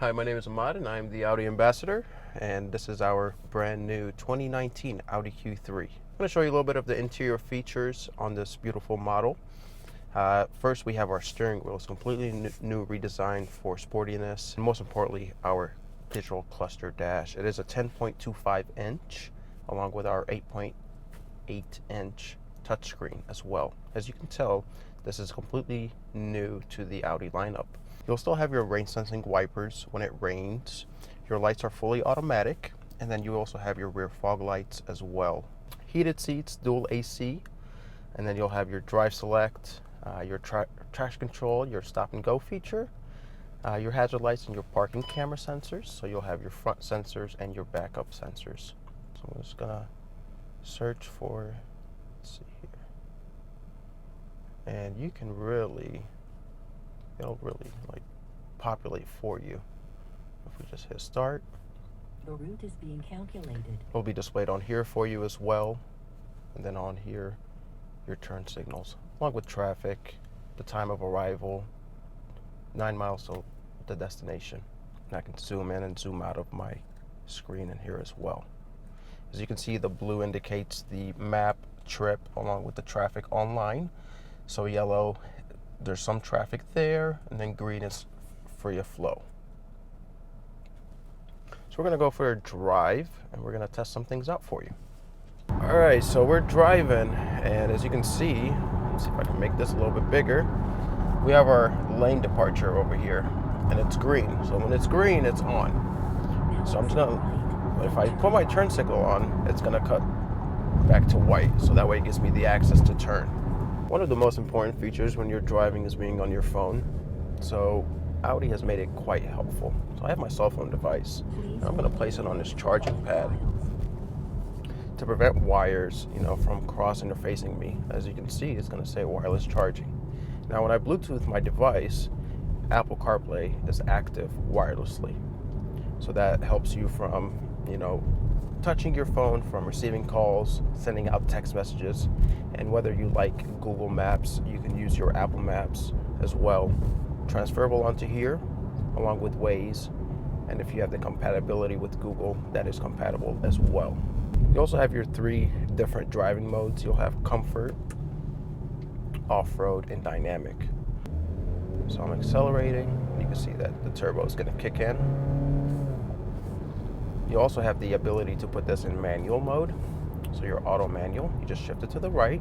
Hi, my name is Ahmad and I'm the Audi ambassador, and this is our brand new 2019 Audi Q3. I'm going to show you a little bit of the interior features on this beautiful model. First, we have our steering wheel. It's completely new redesign for sportiness, and most importantly, our digital cluster dash. It is a 10.25 inch along with our 8.8 inch touchscreen as well. As you can tell, this is completely new to the Audi lineup. You'll still have your rain sensing wipers when it rains. Your lights are fully automatic, and then you also have your rear fog lights as well. Heated seats, dual AC, and then you'll have your drive select, your traction control, your stop and go feature, your hazard lights and your parking camera sensors. So you'll have your front sensors and your backup sensors. So I'm just gonna search for, let's see here. And you can it'll really like populate for you. If we just hit start, the route is being calculated. It'll be displayed on here for you as well. And then on here, your turn signals, along with traffic, the time of arrival, 9 miles to the destination. And I can zoom in and zoom out of my screen in here as well. As you can see, the blue indicates the map trip along with the traffic online. So yellow, there's some traffic there, and then green is free of flow. So we're gonna go for a drive, and we're gonna test some things out for you. All right, so we're driving, and as you can see, let's see if I can make this a little bit bigger. We have our lane departure over here, and it's green. So when it's green, it's on. So I'm just gonna, if I put my turn signal on, it's gonna cut back to white. So that way it gives me the access to turn. One of the most important features when you're driving is being on your phone. So Audi has made it quite helpful. So I have my cell phone device, and I'm gonna place it on this charging pad to prevent wires, from crossing or facing me. As you can see, it's gonna say wireless charging. Now when I Bluetooth my device, Apple CarPlay is active wirelessly. So that helps you from, touching your phone, from receiving calls, sending out text messages, and whether you like Google Maps, you can use your Apple Maps as well. Transferable onto here, along with Waze, and if you have the compatibility with Google, that is compatible as well. You also have your 3 different driving modes. You'll have comfort, off-road, and dynamic. So I'm accelerating. You can see that the turbo is going to kick in. You also have the ability to put this in manual mode. So your auto manual, you just shift it to the right,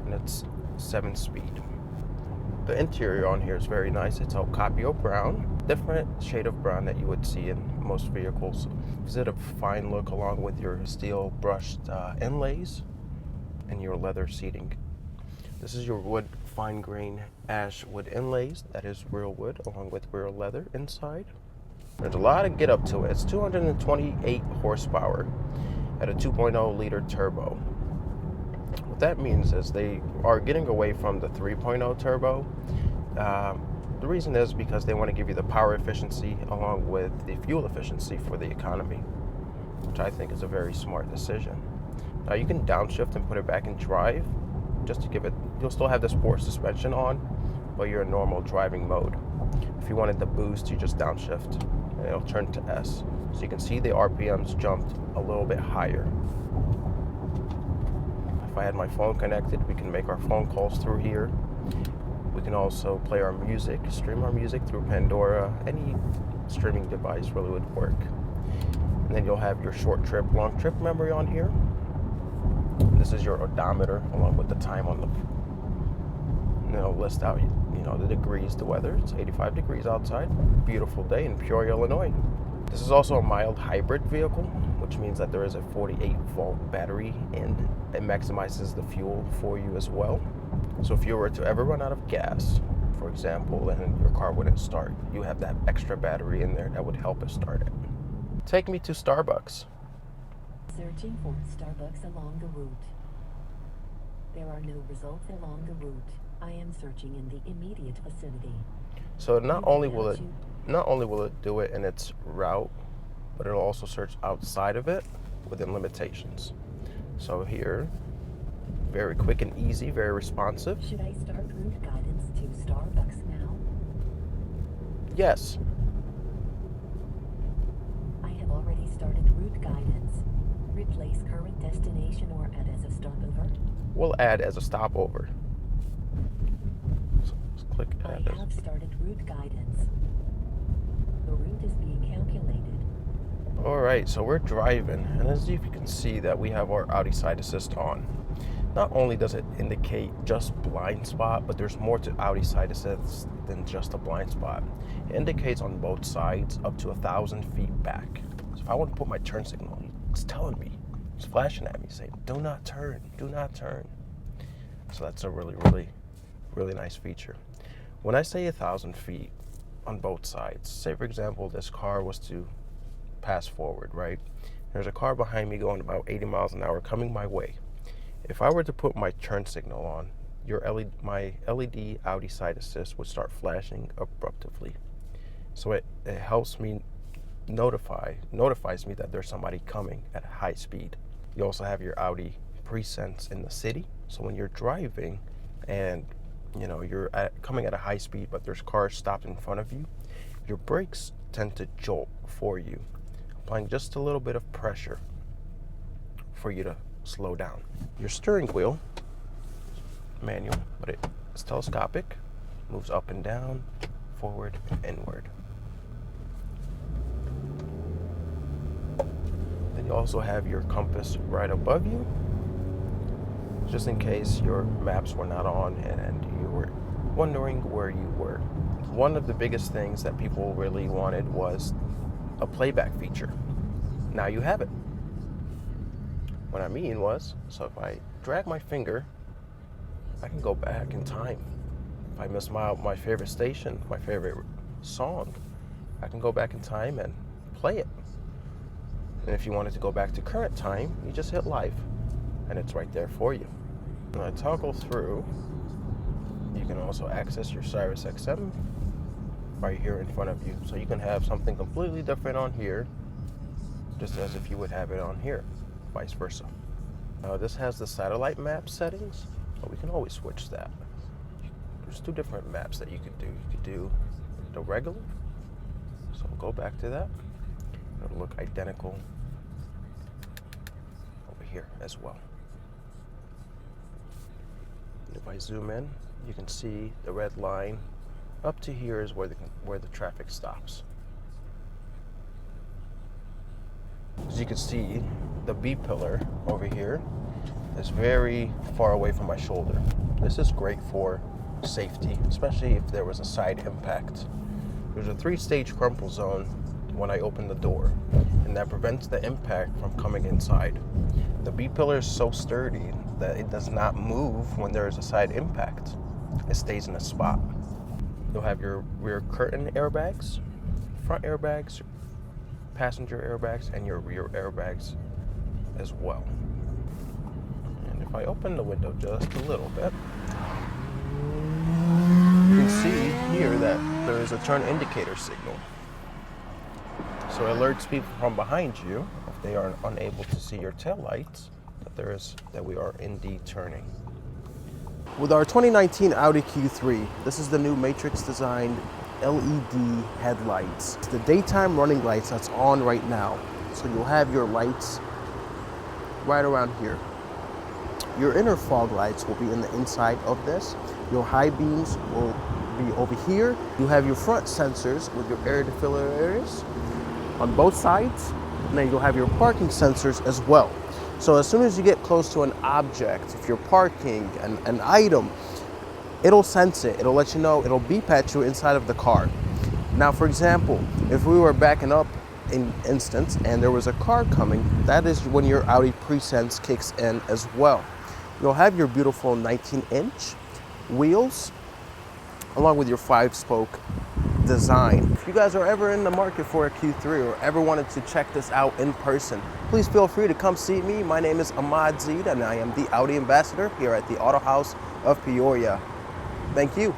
and it's 7-speed. The interior on here is very nice. It's a Capio brown, different shade of brown that you would see in most vehicles. Gives it a fine look along with your steel brushed inlays and your leather seating. This is your wood fine grain ash wood inlays. That is real wood along with real leather inside. There's a lot of get up to it. It's 228 horsepower at a 2.0 liter turbo. What that means is they are getting away from the 3.0 turbo. The reason is because they want to give you the power efficiency along with the fuel efficiency for the economy, which I think is a very smart decision. Now you can downshift and put it back in drive just to give it, you'll still have the sport suspension on, but you're in normal driving mode. If you wanted the boost, you just downshift and it'll turn to S. So you can see the RPMs jumped a little bit higher. If I had my phone connected, we can make our phone calls through here. We can also play our music, stream our music through Pandora. Any streaming device really would work. And then you'll have your short trip, long trip memory on here. This is your odometer along with the time on the, it'll list out, the degrees, the weather. It's 85 degrees outside. Beautiful day in Peoria, Illinois. This is also a mild hybrid vehicle, which means that there is a 48-volt battery and it maximizes the fuel for you as well. So if you were to ever run out of gas, for example, and your car wouldn't start, you have that extra battery in there that would help it start it. Take me to Starbucks. Searching for Starbucks along the route. There are no results along the route. I am searching in the immediate vicinity. So not only will it do it in its route, but it'll also search outside of it within limitations. So here, very quick and easy, very responsive. Should I start route guidance to Starbucks now? Yes. route guidance. Replace current destination or add as a stopover. We'll add as a stopover. So let's click I add. have started route guidance. The route is being calculated. All right, so we're driving, and as you can see that we have our Audi side assist on. Not only does it indicate just blind spot, but there's more to Audi side assist than just a blind spot. It indicates on both sides up to 1,000 feet back. So if I want to put my turn signal, it's telling me, it's flashing at me saying, do not turn, do not turn. So that's a really nice feature. When I say 1,000 feet on both sides, say for example, this car was to pass forward, right? There's a car behind me going about 80 miles an hour coming my way. If I were to put my turn signal on, my LED Audi side assist would start flashing abruptly. So it helps me notifies me that there's somebody coming at high speed. You also have your Audi pre-sense in the city. So when you're driving and you're coming at a high speed, but there's cars stopped in front of you, your brakes tend to jolt for you, applying just a little bit of pressure for you to slow down. Your steering wheel, manual, but it's telescopic, moves up and down, forward and inward. Then you also have your compass right above you, just in case your maps were not on and you were wondering where you were. One of the biggest things that people really wanted was a playback feature. Now you have it. What I mean was, so if I drag my finger, I can go back in time. If I miss my favorite station, my favorite song, I can go back in time and play it. And if you wanted to go back to current time, you just hit live, and it's right there for you. When I toggle through, you can also access your Sirius XM right here in front of you. So you can have something completely different on here, just as if you would have it on here. Vice versa. This has the satellite map settings, but we can always switch that. There's two different maps that you could do. You could do the regular, so we'll go back to that. It'll look identical over here as well. And if I zoom in, you can see the red line. Up to here is where the traffic stops. As you can see, the B pillar over here is very far away from my shoulder. This is great for safety, especially if there was a side impact. There's a 3-stage crumple zone when I open the door, and that prevents the impact from coming inside. The B pillar is so sturdy that it does not move when there is a side impact. It stays in a spot. You'll have your rear curtain airbags, front airbags, passenger airbags, and your rear airbags as well. And if I open the window just a little bit, you can see here that there is a turn indicator signal. So it alerts people from behind you, if they are unable to see your tail lights, that we are indeed turning. With our 2019 Audi Q3, this is the new matrix designed LED headlights. It's the daytime running lights that's on right now. So you'll have your lights right around here. Your inner fog lights will be in the inside of this. Your high beams will be over here. You have your front sensors with your air defiller areas on both sides. And then you'll have your parking sensors as well. So as soon as you get close to an object, if you're parking an item, it'll sense it. It'll let you know. It'll beep at you inside of the car. Now, for example, if we were backing up in instance and there was a car coming, that is when your Audi Presense kicks in as well. You'll have your beautiful 19-inch wheels along with your 5-spoke design. If you guys are ever in the market for a Q3 or ever wanted to check this out in person, please feel free to come see me. My name is Ahmad and I am the Audi ambassador here at the Auto House of Peoria. Thank you.